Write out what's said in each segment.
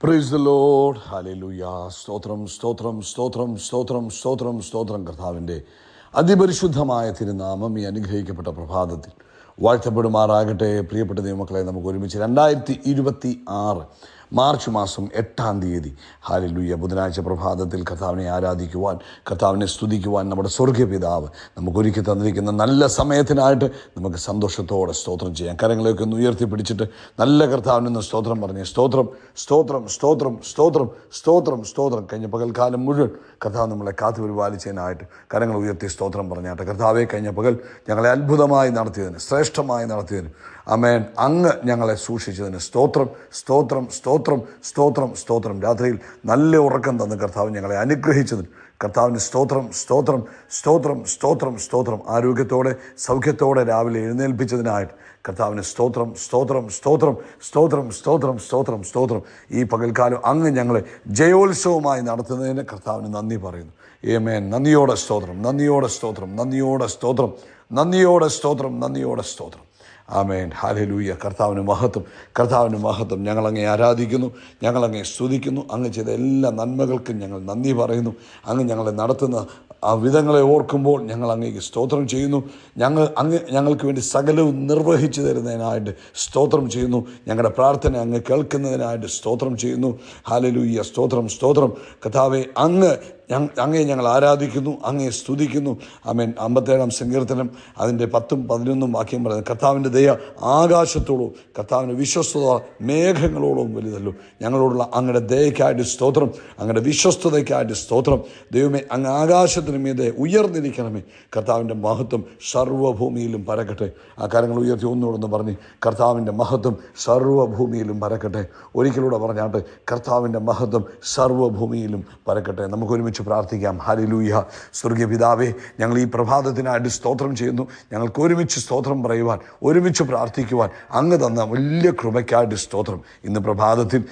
Praise the Lord. Hallelujah. സ്തോത്രം സ്തോത്രം സ്തോത്രം സ്തോത്രം സ്തോത്രം സ്തോത്രം. കർത്താവിൻ്റെ അതിപരിശുദ്ധമായ തിരുനാമം ഈ അനുഗ്രഹിക്കപ്പെട്ട പ്രഭാതത്തിൽ വാഴ്ത്തപ്പെടുമാറാകട്ടെ. പ്രിയപ്പെട്ട ദൈവമക്കളെ, നമുക്ക് ഒരുമിച്ച് 2026 മാർച്ച് മാസം 8-ാം തീയതി ഹല്ലേലൂയ ബുധനാഴ്ച പ്രഭാതത്തിൽ കർത്താവിനെ ആരാധിക്കുവാൻ, കർത്താവിനെ സ്തുതിക്കുവാൻ നമ്മുടെ സ്വർഗ്ഗീയ പിതാവ് നമുക്കൊരുക്കി തന്നിരിക്കുന്ന നല്ല സമയത്തിനായിട്ട് നമുക്ക് സന്തോഷത്തോടെ സ്തോത്രം ചെയ്യാം. കരങ്ങളെയൊക്കെ ഒന്ന് ഉയർത്തിപ്പിടിച്ചിട്ട് നല്ല കർത്താവിനൊന്ന് സ്തോത്രം പറഞ്ഞേ. സ്തോത്രം സ്തോത്രം സ്തോത്രം സ്തോത്രം സ്തോത്രം സ്തോത്രം. കഴിഞ്ഞ പകൽക്കാലം മുഴുവൻ കർത്താവ് നമ്മളെ കാത്തു പരിപാലിച്ചതിനായിട്ട് കരങ്ങൾ ഉയർത്തി സ്തോത്രം പറഞ്ഞാട്ടെ. കർത്താവെ, കഴിഞ്ഞ പകൽ ഞങ്ങളെ അത്ഭുതമായി നടത്തിയതിന്, ശ്രേഷ്ഠമായി നടത്തിയതിന്, ആമേൻ, അങ്ങ് ഞങ്ങളെ സൂക്ഷിച്ചതിന് സ്തോത്രം സ്തോത്രം സ്തോത്രം സ്തോത്രം സ്തോത്രം. രാത്രിയിൽ നല്ല ഉറക്കം തന്ന് കർത്താവ് ഞങ്ങളെ അനുഗ്രഹിച്ചതിന് കർത്താവിന് സ്തോത്രം സ്തോത്രം സ്തോത്രം സ്തോത്രം സ്തോത്രം. ആരോഗ്യത്തോടെ സൗഖ്യത്തോടെ രാവിലെ എഴുന്നേൽപ്പിച്ചതിനായിട്ട് കർത്താവിന് സ്തോത്രം സ്തോത്രം സ്തോത്രം സ്തോത്രം സ്തോത്രം സ്തോത്രം സ്തോത്രം. ഈ പകൽക്കാലം അങ്ങ് ഞങ്ങളെ ജയോത്സവമായി നടത്തുന്നതിന് കർത്താവിന് നന്ദി പറയുന്നു. ആമേൻ. നന്ദിയോടെ സ്തോത്രം, നന്ദിയോടെ സ്തോത്രം, നന്ദിയോടെ സ്തോത്രം, നന്ദിയോടെ സ്തോത്രം, നന്ദിയോടെ സ്തോത്രം. ആമേൻ. ഹല്ലേലൂയ. കർത്താവിന് മഹത്വം, കർത്താവിന് മഹത്വം. ഞങ്ങളങ്ങേ ആരാധിക്കുന്നു, ഞങ്ങളങ്ങേ സ്തുതിക്കുന്നു. അങ്ങ് ചെയ്ത എല്ലാ നന്മകൾക്കും ഞങ്ങൾ നന്ദി പറയുന്നു. അങ്ങ് ഞങ്ങളെ നടത്തുന്ന ആ വിധങ്ങളെ ഓർക്കുമ്പോൾ ഞങ്ങൾ അങ്ങേക്ക് സ്തോത്രം ചെയ്യുന്നു. ഞങ്ങൾക്ക് വേണ്ടി സകലവും നിർവഹിച്ചു തരുന്നതിനായിട്ട് സ്തോത്രം ചെയ്യുന്നു. ഞങ്ങളുടെ പ്രാർത്ഥന അങ്ങ് കേൾക്കുന്നതിനായിട്ട് സ്തോത്രം ചെയ്യുന്നു. ഹല്ലേലൂയ. സ്തോത്രം സ്തോത്രം. കർത്താവെ, അങ്ങേ ഞങ്ങൾ ആരാധിക്കുന്നു, അങ്ങേ സ്തുതിക്കുന്നു. ആമേൻ. 57-ാം സങ്കീർത്തനം അതിൻ്റെ 10ഉം 11ഉം വാക്യം പറയുന്നത്, കർത്താവിൻ്റെ ദയ ആകാശത്തോളം, കർത്താവിൻ്റെ വിശ്വസ്തത മേഘങ്ങളോളം വലുതല്ലോ. ഞങ്ങളോടുള്ള അങ്ങയുടെ ദയക്കായിട്ട് സ്തോത്രം, അങ്ങയുടെ വിശ്വസ്തതയ്ക്കായിട്ട് സ്തോത്രം. ദൈവമേ, അങ്ങ് ആകാശത്തിന് മീതെ ഉയർന്നിരിക്കണമേ. കർത്താവിൻ്റെ മഹത്വം സർവ്വഭൂമിയിലും പരക്കട്ടെ. ആ കാര്യങ്ങൾ ഉയർത്തി ഒന്നുകൂടെന്ന് പറഞ്ഞ്, കർത്താവിൻ്റെ മഹത്വം സർവ്വഭൂമിയിലും പരക്കട്ടെ. ഒരിക്കലൂടെ പറഞ്ഞാട്ട്, കർത്താവിൻ്റെ മഹത്വം സർവ്വഭൂമിയിലും പരക്കട്ടെ. നമുക്ക് ഒരുമിച്ച് പ്രാർത്ഥിക്കാം. ഹല്ലേലൂയ. സ്വർഗീയ പിതാവേ, ഞങ്ങൾ ഈ പ്രഭാതത്തിനായിട്ട് സ്തോത്രം ചെയ്യുന്നു. ഞങ്ങൾക്ക് ഒരുമിച്ച് സ്തോത്രം പറയുവാൻ, ഒരുമിച്ച് പ്രാർത്ഥിക്കുവാൻ അങ്ങ് തന്ന വലിയ കൃപയ്ക്കായിട്ട് സ്തോത്രം. ഇന്ന് പ്രഭാതത്തിൽ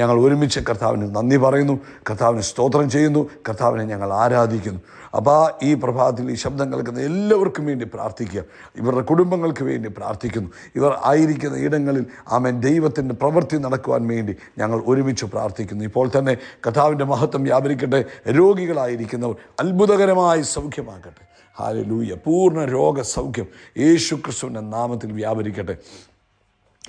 ഞങ്ങൾ ഒരുമിച്ച് കർത്താവിന് നന്ദി പറയുന്നു, കർത്താവിന് സ്തോത്രം ചെയ്യുന്നു, കർത്താവിനെ ഞങ്ങൾ ആരാധിക്കുന്നു. അപ്പോൾ ഈ പ്രഭാതത്തിൽ ഈ ശബ്ദം കേൾക്കുന്ന എല്ലാവർക്കും വേണ്ടി പ്രാർത്ഥിക്കുക. ഇവരുടെ കുടുംബങ്ങൾക്ക് വേണ്ടി പ്രാർത്ഥിക്കുന്നു. ഇവർ ആയിരിക്കുന്ന ഇടങ്ങളിൽ ആമേൻ ദൈവത്തിൻ്റെ പ്രവൃത്തി നടക്കുവാൻ വേണ്ടി ഞങ്ങൾ ഒരുമിച്ച് പ്രാർത്ഥിക്കുന്നു. ഇപ്പോൾ തന്നെ കർത്താവിൻ്റെ മഹത്വം വ്യാപരിക്കട്ടെ. രോഗികളായിരിക്കുന്നവർ അത്ഭുതകരമായി സൗഖ്യമാക്കട്ടെ. ഹല്ലേലൂയ. പൂർണ്ണ രോഗസൗഖ്യം യേശു ക്രിസ്തുവിൻ്റെ നാമത്തിൽ വ്യാപരിക്കട്ടെ.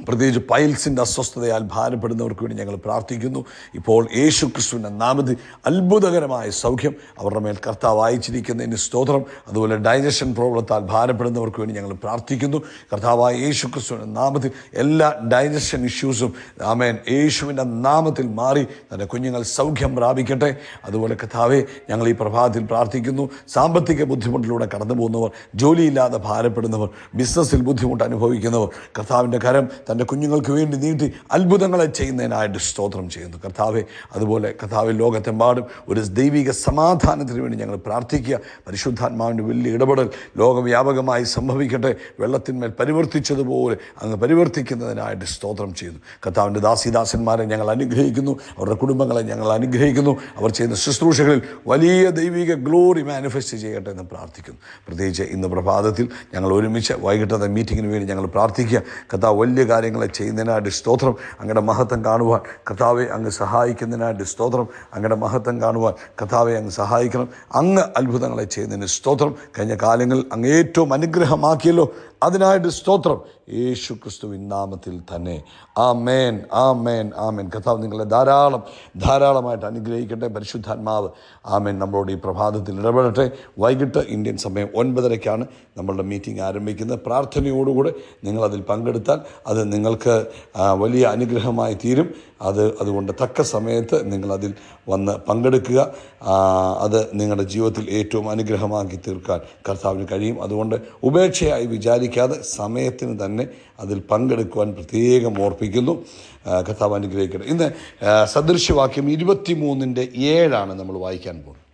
പ്രത്യേകിച്ച് പൈൽസിൻ്റെ അസ്വസ്ഥതയാൽ ഭാരപ്പെടുന്നവർക്ക് വേണ്ടി ഞങ്ങൾ പ്രാർത്ഥിക്കുന്നു. ഇപ്പോൾ യേശു ക്രിസ്തുവിൻ്റെ നാമത്തിൽ അത്ഭുതകരമായ സൗഖ്യം അവരുടെ മേൽ കർത്താവ് അയച്ചിരിക്കുന്നതിന് സ്തോത്രം. അതുപോലെ ഡൈജഷൻ പ്രോബ്ലത്താൽ ഭാരപ്പെടുന്നവർക്ക് വേണ്ടി ഞങ്ങൾ പ്രാർത്ഥിക്കുന്നു. കർത്താവായ യേശു ക്രിസ്തുവിൻ്റെ നാമത്തിൽ എല്ലാ ഡൈജഷൻ ഇഷ്യൂസും ആമേൻ യേശുവിൻ്റെ നാമത്തിൽ മാറി തൻ്റെ കുഞ്ഞുങ്ങൾ സൗഖ്യം പ്രാപിക്കട്ടെ. അതുപോലെ കർത്താവെ, ഞങ്ങൾ ഈ പ്രഭാതത്തിൽ പ്രാർത്ഥിക്കുന്നു. സാമ്പത്തിക ബുദ്ധിമുട്ടിലൂടെ കടന്നു പോകുന്നവർ, ജോലിയില്ലാതെ ഭാരപ്പെടുന്നവർ, ബിസിനസ്സിൽ ബുദ്ധിമുട്ട് അനുഭവിക്കുന്നവർ, കർത്താവിൻ്റെ കരം തൻ്റെ കുഞ്ഞുങ്ങൾക്ക് വേണ്ടി നീട്ടി അത്ഭുതങ്ങളെ ചെയ്യുന്നതിനായിട്ട് സ്തോത്രം ചെയ്യുന്നു. കർത്താവെ, അതുപോലെ കർത്താവ് ലോകത്തെമ്പാടും ഒരു ദൈവിക സമാധാനത്തിന് വേണ്ടി ഞങ്ങൾ പ്രാർത്ഥിക്കുക. പരിശുദ്ധാത്മാവിൻ്റെ വലിയ ഇടപെടൽ ലോകവ്യാപകമായി സംഭവിക്കട്ടെ. വെള്ളത്തിന്മേൽ പരിവർത്തിച്ചതുപോലെ അങ്ങ് പരിവർത്തിക്കുന്നതിനായിട്ട് സ്തോത്രം ചെയ്യുന്നു. കർത്താവിൻ്റെ ദാസിദാസന്മാരെ ഞങ്ങൾ അനുഗ്രഹിക്കുന്നു, അവരുടെ കുടുംബങ്ങളെ ഞങ്ങൾ അനുഗ്രഹിക്കുന്നു. അവർ ചെയ്യുന്ന ശുശ്രൂഷകളിൽ വലിയ ദൈവിക ഗ്ലോറി മാനിഫെസ്റ്റ് ചെയ്യട്ടെ എന്ന് പ്രാർത്ഥിക്കുന്നു. പ്രത്യേകിച്ച് ഇന്ന് പ്രഭാതത്തിൽ ഞങ്ങൾ ഒരുമിച്ച് വൈകിട്ടത്തെ മീറ്റിങ്ങിന് വേണ്ടി ഞങ്ങൾ പ്രാർത്ഥിക്കുക. കർത്താവ് വലിയ കാര്യങ്ങളെ ചെയ്യുന്നതിനായിട്ട് സ്തോത്രം. അങ്ങയുടെ മഹത്വം കാണുവാൻ കർത്താവെ അങ്ങ് സഹായിക്കുന്നതിനായിട്ട് സ്തോത്രം. അങ്ങയുടെ മഹത്വം കാണുവാൻ കർത്താവെ അങ്ങ് സഹായിക്കണം. അങ്ങ് അത്ഭുതങ്ങളെ ചെയ്യുന്നതിന് സ്തോത്രം. കഴിഞ്ഞ കാലങ്ങളിൽ അങ്ങ് ഏറ്റവും അനുഗ്രഹമാക്കിയല്ലോ, അതിനായിട്ട് സ്തോത്രം. യേശു ക്രിസ്തുവിൻ നാമത്തിൽ തന്നെ. ആമേൻ ആമേൻ ആമേൻ. കർത്താവ് നിങ്ങളെ ധാരാളമായിട്ട് അനുഗ്രഹിക്കട്ടെ. പരിശുദ്ധാത്മാവ് ആമേൻ നമ്മളോട് ഈ പ്രഭാതത്തിൽ ഇടപെടട്ടെ. വൈകിട്ട് ഇന്ത്യൻ സമയം 9:30 നമ്മളുടെ മീറ്റിംഗ് ആരംഭിക്കുന്നത്. പ്രാർത്ഥനയോടുകൂടെ നിങ്ങളതിൽ പങ്കെടുത്താൽ അത് നിങ്ങൾക്ക് വലിയ അനുഗ്രഹമായി തീരും. അതുകൊണ്ട് തക്ക സമയത്ത് നിങ്ങളതിൽ വന്ന് പങ്കെടുക്കുക. അത് നിങ്ങളുടെ ജീവിതത്തിൽ ഏറ്റവും അനുഗ്രഹമാക്കി തീർക്കാൻ കർത്താവിന് കഴിയും. അതുകൊണ്ട് ഉപേക്ഷയായി വിചാരിക്കാതെ സമയത്തിന് തന്നെ അതിൽ പങ്കെടുക്കുവാൻ പ്രത്യേകം ഓർപ്പിക്കുന്നു. കർത്താവ് അനുഗ്രഹിക്കട്ടെ. ഇന്ന് സദൃശവാക്യം 23:7 നമ്മൾ വായിക്കാൻ പോകുന്നത്.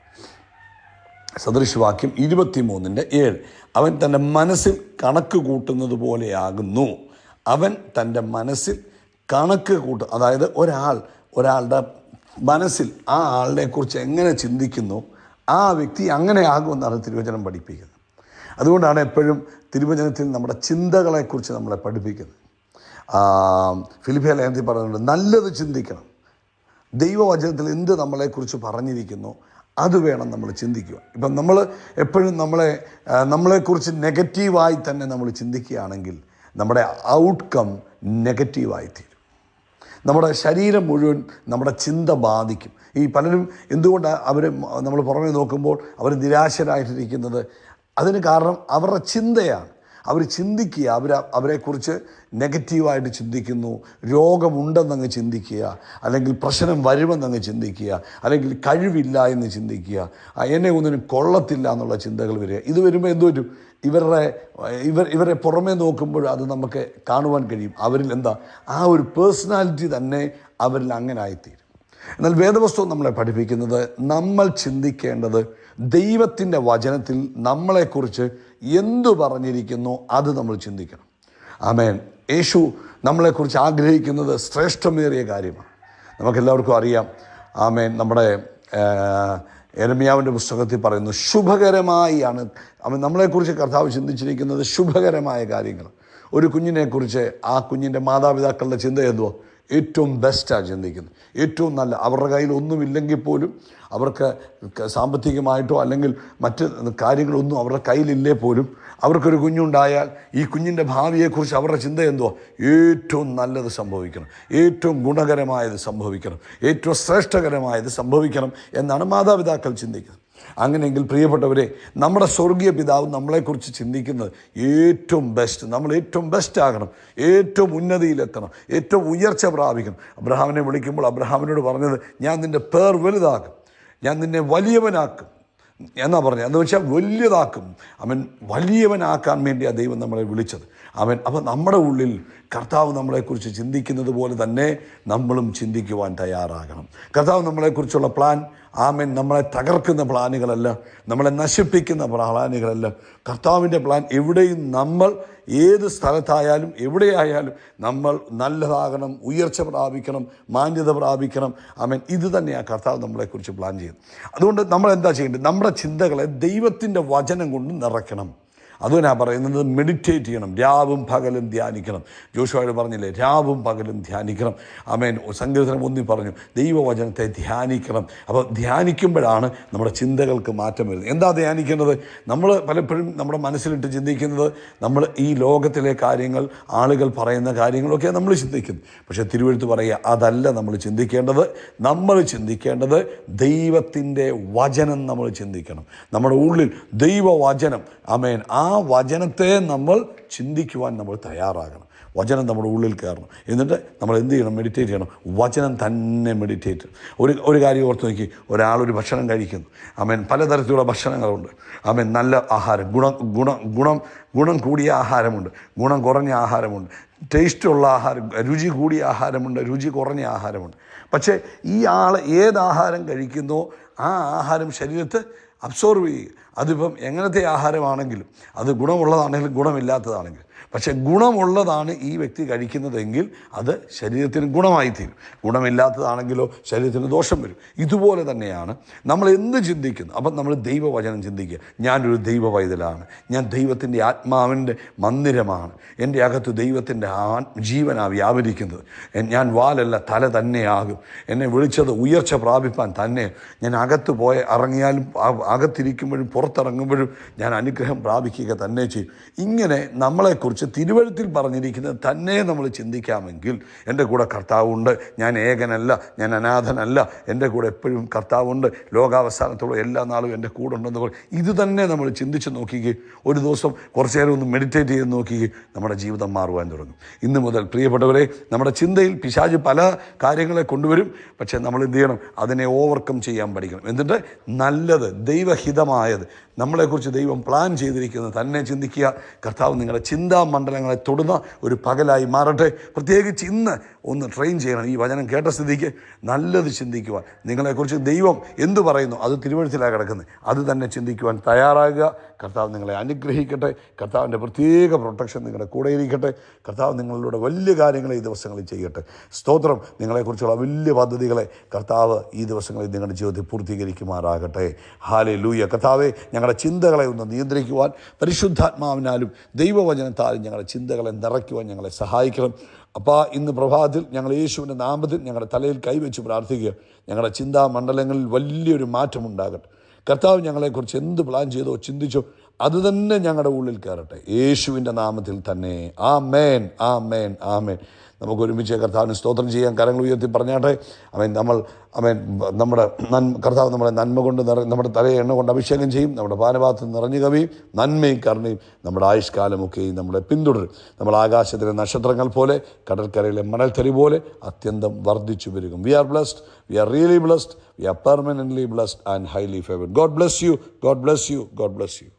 സദൃശവാക്യം 23:7. അവൻ തൻ്റെ മനസ്സിൽ കണക്ക് കൂട്ടുന്നത് പോലെയാകുന്നു. അവൻ തൻ്റെ മനസ്സിൽ കണക്ക് കൂട്ടും. അതായത് ഒരാളുടെ മനസ്സിൽ ആ ആളിനെക്കുറിച്ച് എങ്ങനെ ചിന്തിക്കുന്നു, ആ വ്യക്തി അങ്ങനെ ആകുമെന്നാണ് തിരുവചനം പഠിപ്പിക്കുന്നത്. അതുകൊണ്ടാണ് എപ്പോഴും തിരുവചനത്തിൽ നമ്മുടെ ചിന്തകളെക്കുറിച്ച് നമ്മളെ പഠിപ്പിക്കുന്നത്. ഫിലിപ്പിയ ലേഖനത്തിൽ പറയുന്നുണ്ട്, നല്ലത് ചിന്തിക്കണം, ദൈവവചനത്തിൽ എന്ത് നമ്മളെക്കുറിച്ച് പറഞ്ഞിരിക്കുന്നു അത് വേണം നമ്മൾ ചിന്തിക്കുക. ഇപ്പം നമ്മൾ എപ്പോഴും നമ്മളെക്കുറിച്ച് നെഗറ്റീവായി തന്നെ നമ്മൾ ചിന്തിക്കുകയാണെങ്കിൽ നമ്മുടെ ഔട്ട്കം നെഗറ്റീവായി തീരും. നമ്മുടെ ശരീരം മുഴുവൻ നമ്മുടെ ചിന്ത ബാധിക്കും. ഈ പലരും എന്തുകൊണ്ടാണ് നമ്മൾ പുറമേ നോക്കുമ്പോൾ അവർ നിരാശരായിട്ടിരിക്കുന്നത്? അതിന് കാരണം അവരുടെ ചിന്തയാണ്. അവർ ചിന്തിക്കുക, അവരെക്കുറിച്ച് നെഗറ്റീവായിട്ട് ചിന്തിക്കുന്നു. രോഗമുണ്ടെന്നങ്ങ് ചിന്തിക്കുക, അല്ലെങ്കിൽ പ്രശ്നം വരുമെന്നങ്ങ് ചിന്തിക്കുക, അല്ലെങ്കിൽ കഴിവില്ല എന്ന് ചിന്തിക്കുക, എന്നെ ഒന്നിനും കൊള്ളത്തില്ല എന്നുള്ള ചിന്തകൾ വരിക. ഇത് വരുമ്പോൾ എന്ത് വരും? ഇവരെ പുറമേ നോക്കുമ്പോൾ അത് നമുക്ക് കാണുവാൻ കഴിയും. അവരിൽ ആ ഒരു പേഴ്സണാലിറ്റി തന്നെ അവരിൽ അങ്ങനെ ആയിത്തീരും. എന്നാൽ വേദപുസ്തകം നമ്മളെ പഠിപ്പിക്കുന്നത് നമ്മൾ ചിന്തിക്കേണ്ടത് ദൈവത്തിൻ്റെ വചനത്തിൽ നമ്മളെക്കുറിച്ച് എന്തു പറഞ്ഞിരിക്കുന്നോ അത് നമ്മൾ ചിന്തിക്കണം. ആമേൻ. യേശു നമ്മളെക്കുറിച്ച് ആഗ്രഹിക്കുന്നത് ശ്രേഷ്ഠമേറിയ കാര്യമാണ്. നമുക്കെല്ലാവർക്കും അറിയാം. ആമേൻ. നമ്മുടെ യെരമ്യാവിൻ്റെ പുസ്തകത്തിൽ പറയുന്നു, ശുഭകരമായാണ് നമ്മളെക്കുറിച്ച് കർത്താവ് ചിന്തിച്ചിരിക്കുന്നത് ശുഭകരമായ കാര്യങ്ങൾ. ഒരു കുഞ്ഞിനെക്കുറിച്ച് ആ കുഞ്ഞിൻ്റെ മാതാപിതാക്കളുടെ ചിന്ത എന്തുവോ? ഏറ്റവും ബെസ്റ്റാണ് ചിന്തിക്കുന്നത്. ഏറ്റവും നല്ല, അവരുടെ കയ്യിൽ ഒന്നുമില്ലെങ്കിൽ പോലും, അവർക്ക് സാമ്പത്തികമായിട്ടോ അല്ലെങ്കിൽ മറ്റ് കാര്യങ്ങളൊന്നും അവരുടെ കയ്യിലില്ലേ പോലും, അവർക്കൊരു കുഞ്ഞുണ്ടായാൽ ഈ കുഞ്ഞിൻ്റെ ഭാവിയെക്കുറിച്ച് അവരുടെ ചിന്ത എന്തുവാ? ഏറ്റവും നല്ലത് സംഭവിക്കണം, ഏറ്റവും ഗുണകരമായത് സംഭവിക്കണം, ഏറ്റവും ശ്രേഷ്ഠകരമായത് സംഭവിക്കണം എന്നാണ് മാതാപിതാക്കൾ ചിന്തിക്കുന്നത്. അങ്ങനെയെങ്കിൽ പ്രിയപ്പെട്ടവരെ, നമ്മുടെ സ്വർഗീയ പിതാവ് നമ്മളെക്കുറിച്ച് ചിന്തിക്കുന്നത് ഏറ്റവും ബെസ്റ്റ്. നമ്മൾ ഏറ്റവും ബെസ്റ്റ് ആകണം, ഏറ്റവും ഉന്നതിയിലെത്തണം, ഏറ്റവും ഉയർച്ച പ്രാപിക്കണം. അബ്രഹാമിനെ വിളിക്കുമ്പോൾ അബ്രഹാമിനോട് പറഞ്ഞത്, ഞാൻ നിൻ്റെ പേർ വലുതാക്കും, ഞാൻ നിന്നെ വലിയവനാക്കും എന്നാ പറഞ്ഞത്. എന്ന് വെച്ചാൽ വലിയതാക്കും. അവൻ വലിയവനാക്കാൻ വേണ്ടിയാണ് ദൈവം നമ്മളെ വിളിച്ചത്. അപ്പം നമ്മുടെ ഉള്ളിൽ കർത്താവ് നമ്മളെക്കുറിച്ച് ചിന്തിക്കുന്നത് പോലെ തന്നെ നമ്മളും ചിന്തിക്കുവാൻ തയ്യാറാകണം. കർത്താവ് നമ്മളെക്കുറിച്ചുള്ള പ്ലാൻ നമ്മളെ തകർക്കുന്ന പ്ലാനുകളല്ല, നമ്മളെ നശിപ്പിക്കുന്ന പ്ലാനുകളല്ല. കർത്താവിൻ്റെ പ്ലാൻ എവിടെയും നമ്മൾ ഏത് സ്ഥലത്തായാലും എവിടെയായാലും നമ്മൾ നല്ലതാകണം, ഉയർച്ച പ്രാപിക്കണം, മാന്യത പ്രാപിക്കണം. ഇത് തന്നെയാണ് കർത്താവ് നമ്മളെക്കുറിച്ച് പ്ലാൻ ചെയ്യുന്നത്. അതുകൊണ്ട് നമ്മൾ എന്താ ചെയ്യേണ്ടത്? നമ്മുടെ ചിന്തകളെ ദൈവത്തിൻ്റെ വചനം കൊണ്ട് നിറയ്ക്കണം. അതുതന്നെയാ പറയുന്നത്, മെഡിറ്റേറ്റ് ചെയ്യണം, രാവും പകലും ധ്യാനിക്കണം. ജോഷുവയോട് പറഞ്ഞില്ലേ, രാവും പകലും ധ്യാനിക്കണം. സങ്കീർത്തനം 1 പറഞ്ഞു, ദൈവവചനത്തെ ധ്യാനിക്കണം. അപ്പോൾ ധ്യാനിക്കുമ്പോഴാണ് നമ്മുടെ ചിന്തകൾക്ക് മാറ്റം വരുന്നത്. എന്താ ധ്യാനിക്കുന്നത്? നമ്മൾ പലപ്പോഴും നമ്മുടെ മനസ്സിലിട്ട് ചിന്തിക്കുന്നത് നമ്മൾ ഈ ലോകത്തിലെ കാര്യങ്ങൾ, ആളുകൾ പറയുന്ന കാര്യങ്ങളൊക്കെയാണ് നമ്മൾ ചിന്തിക്കുന്നത്. പക്ഷേ തിരുവെഴുത്ത് പറയുക, അതല്ല നമ്മൾ ചിന്തിക്കേണ്ടത്. നമ്മൾ ചിന്തിക്കേണ്ടത് ദൈവത്തിൻ്റെ വചനം നമ്മൾ ചിന്തിക്കണം. നമ്മുടെ ഉള്ളിൽ ദൈവവചനം, ആ വചനത്തെ നമ്മൾ ചിന്തിക്കുവാൻ നമ്മൾ തയ്യാറാകണം. വചനം നമ്മുടെ ഉള്ളിൽ കയറണം. എന്നിട്ട് നമ്മൾ എന്ത് ചെയ്യണം? മെഡിറ്റേറ്റ് ചെയ്യണം. വചനം തന്നെ മെഡിറ്റേറ്റ്. ഒരു കാര്യം ഓർത്ത് നോക്കി, ഒരാളൊരു ഭക്ഷണം കഴിക്കുന്നു. പലതരത്തിലുള്ള ഭക്ഷണങ്ങളുണ്ട്. നല്ല ആഹാരം, ഗുണം കൂടിയ ആഹാരമുണ്ട്, ഗുണം കുറഞ്ഞ ആഹാരമുണ്ട്, ടേസ്റ്റുള്ള ആഹാരം, രുചി കൂടിയ ആഹാരമുണ്ട്, രുചി കുറഞ്ഞ ആഹാരമുണ്ട്. പക്ഷേ ഈ ആൾ ഏത് ആഹാരം കഴിക്കുന്നോ ആ ആഹാരം ശരീരത്തെ അബ്സോർവ് ചെയ്യുക. അതിപ്പം എങ്ങനത്തെ ആഹാരമാണെങ്കിലും, അത് ഗുണമുള്ളതാണെങ്കിലും ഗുണമില്ലാത്തതാണെങ്കിലും, പക്ഷേ ഗുണമുള്ളതാണ് ഈ വ്യക്തി കഴിക്കുന്നതെങ്കിൽ അത് ശരീരത്തിന് ഗുണമായിത്തീരും. ഗുണമില്ലാത്തതാണെങ്കിലോ ശരീരത്തിന് ദോഷം വരും. ഇതുപോലെ തന്നെയാണ് നമ്മൾ എന്ത് ചിന്തിക്കുന്നു. അപ്പം നമ്മൾ ദൈവവചനം ചിന്തിക്കുക. ഞാനൊരു ദൈവ പൈതലാണ്, ഞാൻ ദൈവത്തിൻ്റെ ആത്മാവിൻ്റെ മന്ദിരമാണ്, എൻ്റെ അകത്ത് ദൈവത്തിൻ്റെ ജീവനാണ് വ്യാപരിക്കുന്നത്. ഞാൻ വാലല്ല തല തന്നെയാകും. എന്നെ വിളിച്ചത് ഉയർച്ച പ്രാപിപ്പാൻ തന്നെ. ഞാൻ അകത്ത് ഇറങ്ങിയാലും അകത്തിരിക്കുമ്പോഴും പുറത്തിറങ്ങുമ്പോഴും ഞാൻ അനുഗ്രഹം പ്രാപിക്കുക തന്നെ ചെയ്യും. ഇങ്ങനെ നമ്മളെക്കുറിച്ച് തിരുവെഴുത്തിൽ പറഞ്ഞിരിക്കുന്നത് തന്നെ നമ്മൾ ചിന്തിക്കാമെങ്കിൽ, എൻ്റെ കൂടെ കർത്താവുണ്ട്, ഞാൻ ഏകനല്ല, ഞാൻ അനാഥനല്ല, എൻ്റെ കൂടെ എപ്പോഴും കർത്താവുണ്ട്, ലോകാവസാനത്തോളം എല്ലാ നാളും എൻ്റെ കൂടെ ഉണ്ടെന്ന് പറയും. ഇത് തന്നെ നമ്മൾ ചിന്തിച്ച് നോക്കുകയും ഒരു ദിവസം കുറച്ച് നേരം ഒന്ന് മെഡിറ്റേറ്റ് ചെയ്ത് നോക്കുകയും നമ്മുടെ ജീവിതം മാറുവാൻ തുടങ്ങും. ഇന്ന് മുതൽ പ്രിയപ്പെട്ടവരെ, നമ്മുടെ ചിന്തയിൽ പിശാച് പല കാര്യങ്ങളെ കൊണ്ടുവരും. പക്ഷേ നമ്മൾ എന്ത് ചെയ്യണം? അതിനെ ഓവർകം ചെയ്യാൻ പഠിക്കണം. എന്നിട്ട് നല്ലത്, ദൈവഹിതമായത്, നമ്മളെക്കുറിച്ച് ദൈവം പ്ലാൻ ചെയ്തിരിക്കുന്നത് തന്നെ ചിന്തിക്കുക. കർത്താവ് നിങ്ങളുടെ ചിന്താമണ്ഡലങ്ങളെ തൊടുന്ന ഒരു പകലായി മാറട്ടെ. പ്രത്യേകിച്ച് ഇന്ന് ഒന്ന് ട്രെയിൻ ചെയ്യണം. ഈ വചനം കേട്ട സ്ഥിതിക്ക് നല്ലത് ചിന്തിക്കുവാൻ, നിങ്ങളെക്കുറിച്ച് ദൈവം എന്തു പറയുന്നു അത് തിരുവെഴുത്തിലാണ് കിടക്കുന്നത്, അത് തന്നെ ചിന്തിക്കുവാൻ തയ്യാറാകുക. കർത്താവ് നിങ്ങളെ അനുഗ്രഹിക്കട്ടെ. കർത്താവിൻ്റെ പ്രത്യേക പ്രൊട്ടക്ഷൻ നിങ്ങളുടെ കൂടെ ഇരിക്കട്ടെ. കർത്താവ് നിങ്ങളിലൂടെ വലിയ കാര്യങ്ങൾ ഈ ദിവസങ്ങളിൽ ചെയ്യട്ടെ. സ്തോത്രം. നിങ്ങളെക്കുറിച്ചുള്ള വലിയ പദ്ധതികളെ കർത്താവ് ഈ ദിവസങ്ങളിൽ നിങ്ങളുടെ ജീവിതത്തിൽ പൂർത്തീകരിക്കുമാറാകട്ടെ. ഹല്ലേലൂയ. കർത്താവേ, ഞങ്ങളുടെ ചിന്തകളെ ഒന്ന് നിയന്ത്രിക്കുവാൻ പരിശുദ്ധാത്മാവിനാലും ദൈവവചനത്താൽ കർത്താവ് ഞങ്ങളുടെ ചിന്തകളെ നിറയ്ക്കുവാൻ ഞങ്ങളെ സഹായിക്കണം. അപ്പോൾ ഇന്ന് പ്രഭാതത്തിൽ ഞങ്ങൾ യേശുവിൻ്റെ നാമത്തിൽ ഞങ്ങളുടെ തലയിൽ കൈവച്ച് പ്രാർത്ഥിക്കുക. ഞങ്ങളുടെ ചിന്താമണ്ഡലങ്ങളിൽ വലിയൊരു മാറ്റമുണ്ടാകട്ടെ. കർത്താവ് ഞങ്ങളെക്കുറിച്ച് എന്ത് പ്ലാൻ ചെയ്തോ ചിന്തിച്ചോ അത് തന്നെ ഞങ്ങളുടെ ഉള്ളിൽ കയറട്ടെ, യേശുവിൻ്റെ നാമത്തിൽ തന്നെ. ആമേൻ, ആമേൻ, ആമേൻ. നമുക്ക് ഒരുമിച്ച് കർത്താവിന് സ്തോത്രം ചെയ്യാൻ കരങ്ങൾ ഉയർത്തി പറഞ്ഞാട്ടെ. നമ്മുടെ കർത്താവ് നമ്മളെ നന്മ കൊണ്ട് നമ്മുടെ തലയെ എണ്ണ കൊണ്ട് അഭിഷേകം ചെയ്യും. നമ്മുടെ പാനപാത്രം നിറഞ്ഞു കവിയും നന്മയും കരുണയും നമ്മുടെ ആയുഷ്കാലമൊക്കെയും നമ്മളെ പിന്തുടരും. നമ്മൾ ആകാശത്തിലെ നക്ഷത്രങ്ങൾ പോലെ, കടൽക്കരയിലെ മണൽത്തരി പോലെ അത്യന്തം വർദ്ധിച്ചു വരികയും. We are blessed, we are really blessed, we are permanently blessed and highly favoured. God bless you, God bless you, God bless U.